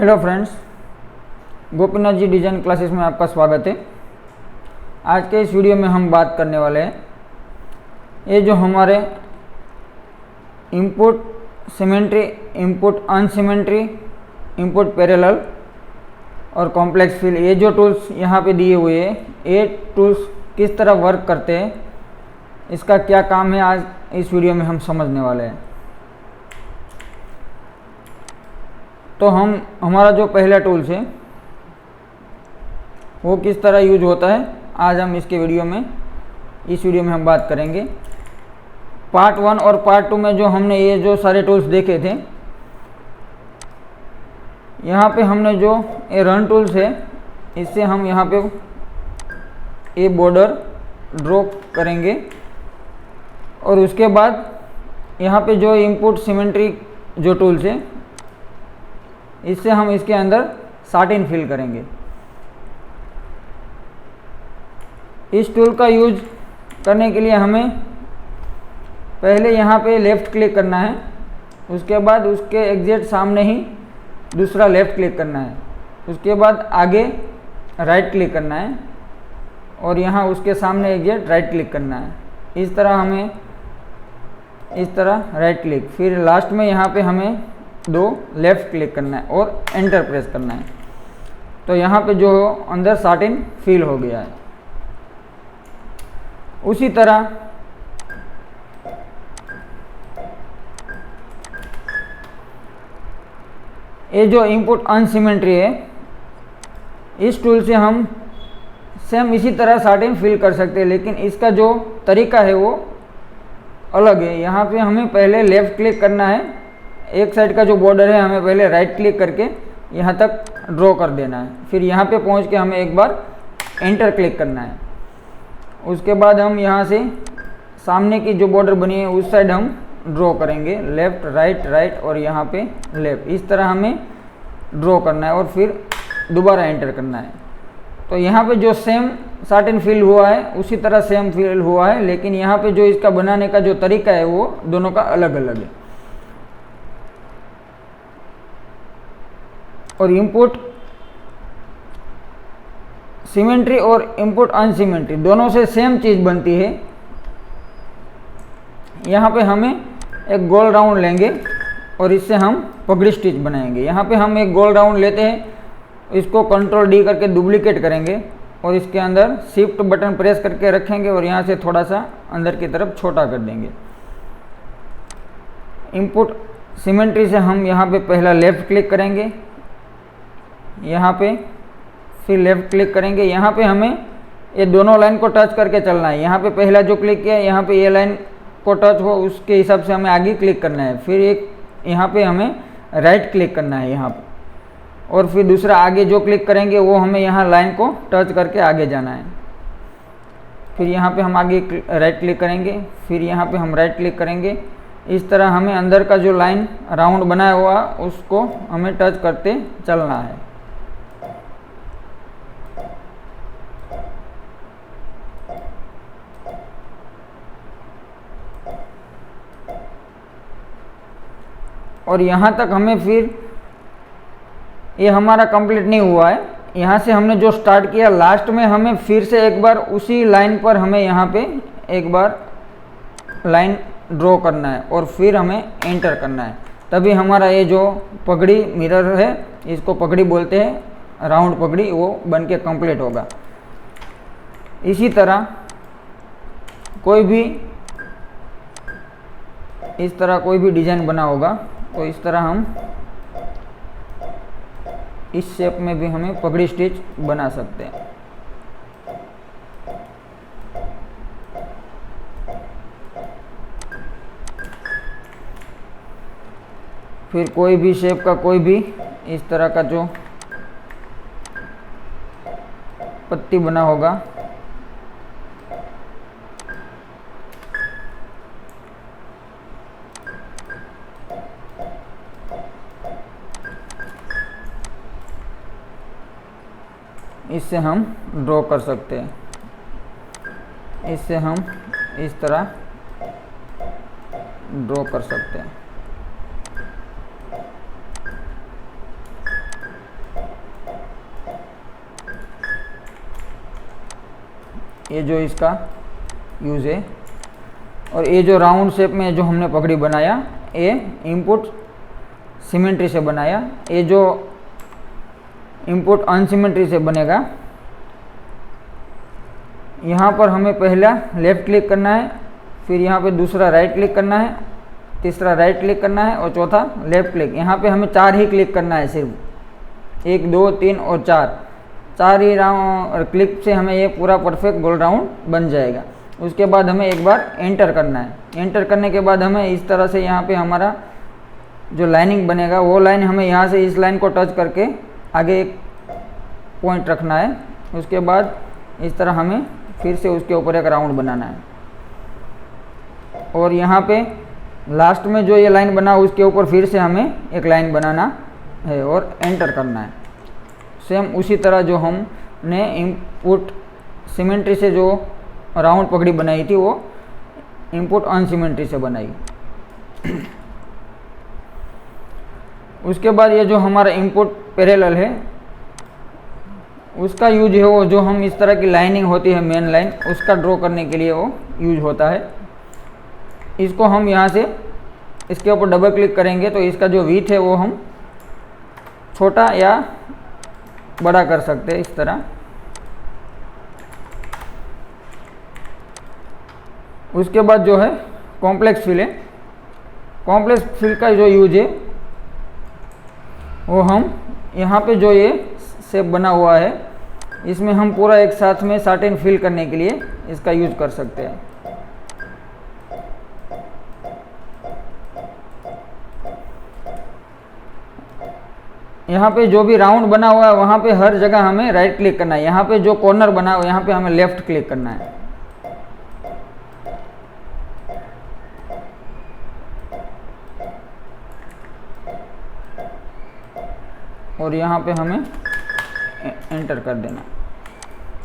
Hello friends, Gopinath ji design classes में आपका स्वागत है। आज के इस वीडियो में हम बात करने वाले हैं ये जो हमारे input symmetry, input unsymmetry, input parallel और कॉम्प्लेक्स फिल, ये जो टूल्स यहाँ पे दिए हुए हैं, ये टूल्स किस तरह वर्क करते हैं, इसका क्या काम है, आज इस वीडियो में हम समझने वाले हैं। तो हमारा जो पहला टूल्स है वो किस तरह यूज होता है, आज हम इस वीडियो में हम बात करेंगे। पार्ट 1 और पार्ट 2 में जो हमने ये जो सारे टूल्स देखे थे, यहाँ पे हमने जो ये रन टूल्स है, इससे हम यहाँ पे ये बॉर्डर ड्रॉ करेंगे और उसके बाद यहाँ पे जो इनपुट सिमेट्री जो टूल्स है, इससे हम इसके अंदर साटिन फिल करेंगे। इस टूल का यूज करने के लिए हमें पहले यहाँ पे लेफ़्ट क्लिक करना है, उसके बाद उसके एग्जैक्ट सामने ही दूसरा लेफ़्ट क्लिक करना है, उसके बाद आगे राइट क्लिक करना है और यहाँ उसके सामने एग्जैक्ट राइट क्लिक करना है। इस तरह हमें इस तरह राइट क्लिक, फिर लास्ट में यहाँ पे हमें 2 लेफ़्ट क्लिक करना है और एंटर प्रेस करना है। तो यहाँ पे जो अंदर साटिन फिल हो गया है। उसी तरह ये जो इनपुट अनसिमेट्री है, इस टूल से हम सेम इसी तरह साटिन फिल कर सकते हैं, लेकिन इसका जो तरीका है वो अलग है। यहाँ पे हमें पहले लेफ़्ट क्लिक करना है, एक साइड का जो बॉर्डर है हमें पहले राइट क्लिक करके यहाँ तक ड्रॉ कर देना है, फिर यहाँ पे पहुँच के हमें एक बार एंटर क्लिक करना है। उसके बाद हम यहाँ से सामने की जो बॉर्डर बनी है उस साइड हम ड्रॉ करेंगे, लेफ़्ट राइट राइट और यहाँ पे लेफ़्ट, इस तरह हमें ड्रॉ करना है और फिर दोबारा एंटर करना है। तो यहाँ पे जो सेम साटिन फिल हुआ है उसी तरह सेम फिल हुआ है, लेकिन यहाँ पे जो इसका बनाने का जो तरीका है वो दोनों का अलग अलग है। और इनपुट सिमेट्री और इनपुट अनसिमेट्री दोनों से सेम चीज़ बनती है। यहाँ पे हमें एक गोल राउंड लेंगे और इससे हम पगड़ी स्टिच बनाएंगे। यहाँ पे हम एक गोल राउंड लेते हैं, इसको कंट्रोल डी करके डुप्लीकेट करेंगे और इसके अंदर शिफ्ट बटन प्रेस करके रखेंगे और यहाँ से थोड़ा सा अंदर की तरफ छोटा कर देंगे। इनपुट सिमेट्री से हम यहाँ पे पहला लेफ़्ट क्लिक करेंगे, यहाँ पे फिर लेफ़्ट क्लिक करेंगे। यहाँ पे हमें ये दोनों लाइन को टच करके चलना है। यहाँ पे पहला जो क्लिक किया, यहाँ पे ये लाइन को टच हो उसके हिसाब से हमें आगे क्लिक करना है। फिर एक यहाँ पे हमें राइट क्लिक करना है यहाँ पे, और फिर दूसरा आगे जो क्लिक करेंगे वो हमें यहाँ लाइन को टच करके आगे जाना है। फिर यहाँ पे हम आगे राइट क्लिक करेंगे, फिर यहाँ पे हम राइट क्लिक करेंगे। इस तरह हमें अंदर का जो लाइन राउंड बनाया हुआ उसको हमें टच करते चलना है। और यहाँ तक हमें फिर ये हमारा कंप्लीट नहीं हुआ है, यहाँ से हमने जो स्टार्ट किया लास्ट में हमें फिर से एक बार उसी लाइन पर हमें यहाँ पे एक बार लाइन ड्रॉ करना है और फिर हमें एंटर करना है। तभी हमारा ये जो पगड़ी मिरर है, इसको पगड़ी बोलते हैं, राउंड पगड़ी, वो बन के कंप्लीट होगा। इसी तरह कोई भी इस तरह कोई भी डिज़ाइन बना होगा तो इस तरह हम इस शेप में भी हमें पगड़ी स्टिच बना सकते हैं। फिर कोई भी शेप का कोई भी इस तरह का जो पत्ती बना होगा, इससे हम ड्रॉ कर सकते हैं। इससे हम इस तरह ड्रॉ कर सकते हैं। ये जो इसका यूज़ है। और ये जो राउंड शेप में जो हमने पगड़ी बनाया ये इनपुट सिमेट्री से बनाया। ये जो इनपुट अनसिमेट्री से बनेगा, यहाँ पर हमें पहला लेफ़्ट क्लिक करना है, फिर यहाँ पे दूसरा राइट क्लिक करना है, तीसरा राइट क्लिक करना है और चौथा लेफ़्ट क्लिक। यहाँ पे हमें 4 ही क्लिक करना है, सिर्फ 1 2 3 और 4 ही राउंड क्लिक से हमें ये पूरा परफेक्ट गोल राउंड बन जाएगा। उसके बाद हमें एक बार एंटर करना है। एंटर करने के बाद हमें इस तरह से यहाँ पे हमारा जो लाइनिंग बनेगा वो लाइन हमें यहाँ से इस लाइन को टच करके आगे एक पॉइंट रखना है। उसके बाद इस तरह हमें फिर से उसके ऊपर एक राउंड बनाना है और यहाँ पे लास्ट में जो ये लाइन बना उसके ऊपर फिर से हमें एक लाइन बनाना है और एंटर करना है। सेम उसी तरह जो हमने इनपुट सिमेट्री से जो राउंड पगड़ी बनाई थी वो इनपुट अनसिमेट्री से बनाई। उसके बाद ये जो हमारा इनपुट पैरेलल है उसका यूज है वो जो हम इस तरह की लाइनिंग होती है मेन लाइन उसका ड्रॉ करने के लिए वो यूज होता है। इसको हम यहाँ से इसके ऊपर डबल क्लिक करेंगे तो इसका जो विड्थ है वो हम छोटा या बड़ा कर सकते हैं इस तरह। उसके बाद जो है कॉम्प्लेक्स फिल है। कॉम्प्लेक्स फिल का जो यूज है वो हम यहाँ पे जो ये शेप बना हुआ है इसमें हम पूरा एक साथ में सर्टेन फिल करने के लिए इसका यूज कर सकते हैं। यहाँ पे जो भी राउंड बना हुआ है वहाँ पे हर जगह हमें राइट क्लिक करना है। यहाँ पे जो कॉर्नर बना हुआ है यहाँ पे हमें लेफ्ट क्लिक करना है। और यहाँ पे हमें एंटर कर देना।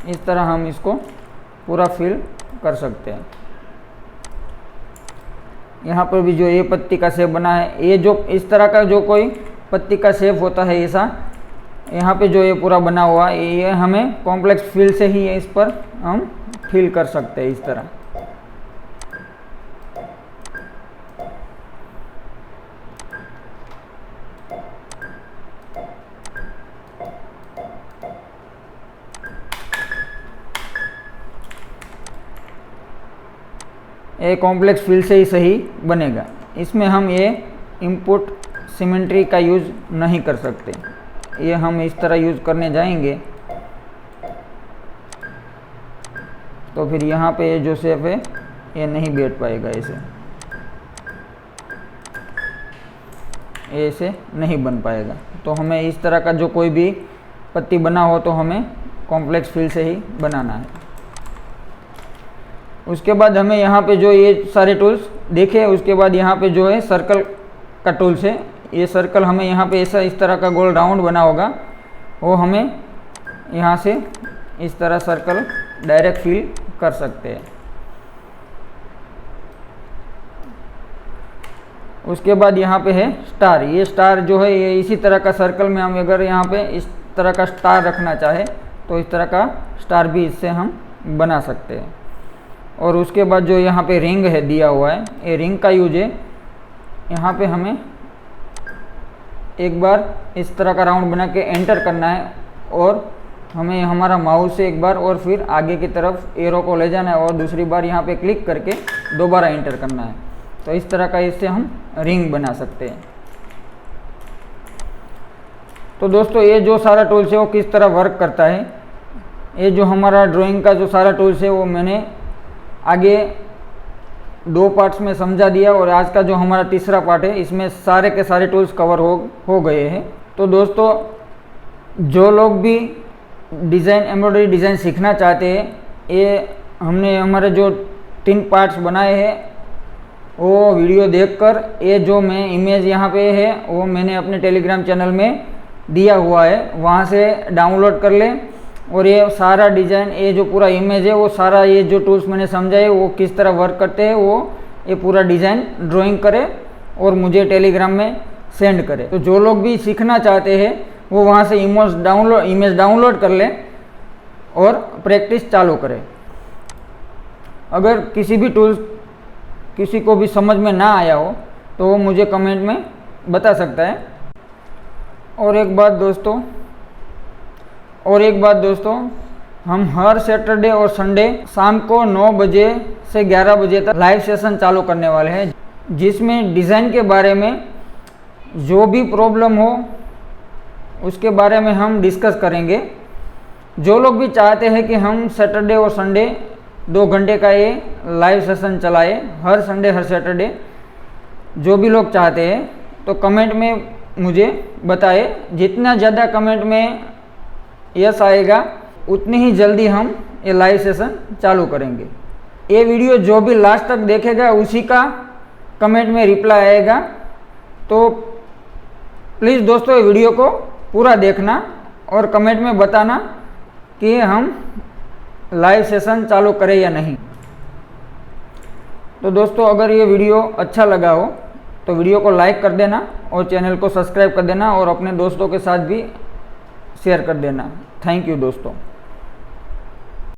इस तरह हम इसको पूरा फिल कर सकते हैं। यहाँ पर भी जो ये पत्ती का शेप बना है ये जो इस तरह का जो कोई पत्ती का शेप होता है ऐसा यहाँ पे जो ये पूरा बना हुआ है ये हमें कॉम्प्लेक्स फिल से ही इस पर हम फिल कर सकते हैं इस तरह। ये कॉम्प्लेक्स फिल से ही सही बनेगा। इसमें हम ये इनपुट सिमेट्री का यूज़ नहीं कर सकते। ये हम इस तरह यूज़ करने जाएंगे तो फिर यहाँ पे ये जो शेप है ये नहीं बैठ पाएगा, ऐसे नहीं बन पाएगा। तो हमें इस तरह का जो कोई भी पत्ती बना हो तो हमें कॉम्प्लेक्स फिल से ही बनाना है। उसके बाद हमें यहाँ पे जो ये सारे टूल्स देखे उसके बाद यहाँ पे जो है सर्कल का टूल्स है। ये सर्कल हमें यहाँ पे ऐसा इस तरह का गोल राउंड बना होगा वो हमें यहाँ से इस तरह सर्कल डायरेक्ट फिल कर सकते हैं। उसके बाद यहाँ पे है स्टार। ये स्टार जो है ये इसी तरह का सर्कल में हम अगर यहाँ पे इस तरह का स्टार रखना चाहे तो इस तरह का स्टार भी इससे हम बना सकते हैं। और उसके बाद जो यहाँ पे रिंग है दिया हुआ है ये रिंग का यूज है। यहाँ पे हमें एक बार इस तरह का राउंड बना के एंटर करना है और हमें हमारा माउस से एक बार और फिर आगे की तरफ एरो को ले जाना है और दूसरी बार यहाँ पे क्लिक करके दोबारा एंटर करना है। तो इस तरह का इससे हम रिंग बना सकते हैं। तो दोस्तों ये जो सारा टूल्स है वो किस तरह वर्क करता है, ये जो हमारा ड्राइंग का जो सारा टूल्स है वो मैंने आगे 2 पार्ट्स में समझा दिया और आज का जो हमारा तीसरा पार्ट है इसमें सारे के सारे टूल्स कवर हो गए हैं। तो दोस्तों जो लोग भी डिज़ाइन एम्ब्रॉयडरी डिज़ाइन सीखना चाहते हैं ये हमने हमारे जो 3 पार्ट्स बनाए हैं वो वीडियो देखकर ये जो मैं इमेज यहाँ पे है वो मैंने अपने टेलीग्राम चैनल में दिया हुआ है, वहाँ से डाउनलोड कर लें और ये सारा डिज़ाइन ये जो पूरा इमेज है वो सारा ये जो टूल्स मैंने समझाए वो किस तरह वर्क करते हैं वो ये पूरा डिज़ाइन ड्राइंग करे और मुझे टेलीग्राम में सेंड करे। तो जो लोग भी सीखना चाहते हैं वो वहाँ से इमेज डाउनलोड कर लें और प्रैक्टिस चालू करें। अगर किसी भी टूल्स किसी को भी समझ में ना आया हो तो वो मुझे कमेंट में बता सकता है। और एक बात दोस्तों, हम हर सैटरडे और संडे शाम को 9 बजे से 11 बजे तक लाइव सेशन चालू करने वाले हैं, जिसमें डिज़ाइन के बारे में जो भी प्रॉब्लम हो उसके बारे में हम डिस्कस करेंगे। जो लोग भी चाहते हैं कि हम सैटरडे और संडे 2 घंटे का ये लाइव सेशन चलाए, हर संडे हर सैटरडे, जो भी लोग चाहते हैं तो कमेंट में मुझे बताए। जितना ज़्यादा कमेंट में यस आएगा उतनी ही जल्दी हम ये लाइव सेशन चालू करेंगे। ये वीडियो जो भी लास्ट तक देखेगा उसी का कमेंट में रिप्लाई आएगा। तो प्लीज़ दोस्तों ये वीडियो को पूरा देखना और कमेंट में बताना कि हम लाइव सेशन चालू करें या नहीं। तो दोस्तों अगर ये वीडियो अच्छा लगा हो तो वीडियो को लाइक कर देना और चैनल को सब्सक्राइब कर देना और अपने दोस्तों के साथ भी शेयर कर देना। थैंक यू दोस्तों।